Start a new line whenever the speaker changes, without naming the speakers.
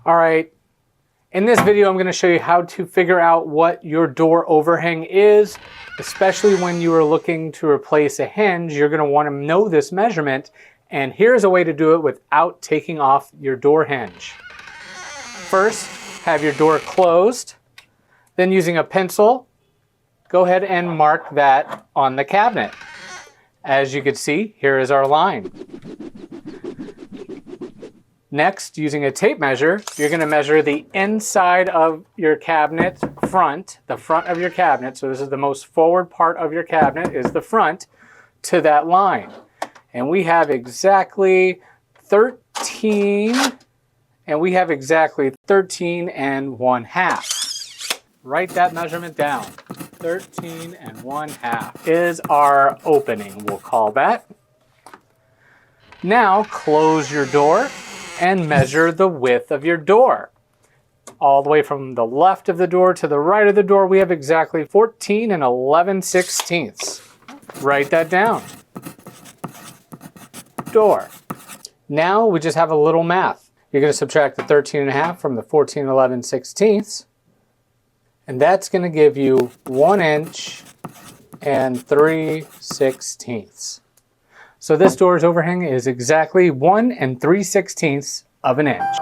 All right, in this video, I'm going to show you how to figure out what your door overhang is, especially when you are looking to replace a hinge. You're going to want to know this measurement, and here's a way to do it without taking off your door hinge. First, have your door closed, then using a pencil, go ahead and mark that on the cabinet. As you can see, here is our line. Next, using a tape measure, you're going to measure the inside of your cabinet front, the front of your cabinet. So this is the most forward part of your cabinet, is the front, to that line. And we have exactly 13, and we have exactly 13 1/2. Write that measurement down. 13 1/2 is our opening, we'll call that. Now close your door and measure the width of your door. All the way from the left of the door to the right of the door, we have exactly 14 11/16. Write that down. Door. Now we just have a little math. You're going to subtract the 13 1/2 from the 14 11/16, and that's going to give you 1 inch and 3/16. So this door's overhang is exactly 1 3/16 of an inch.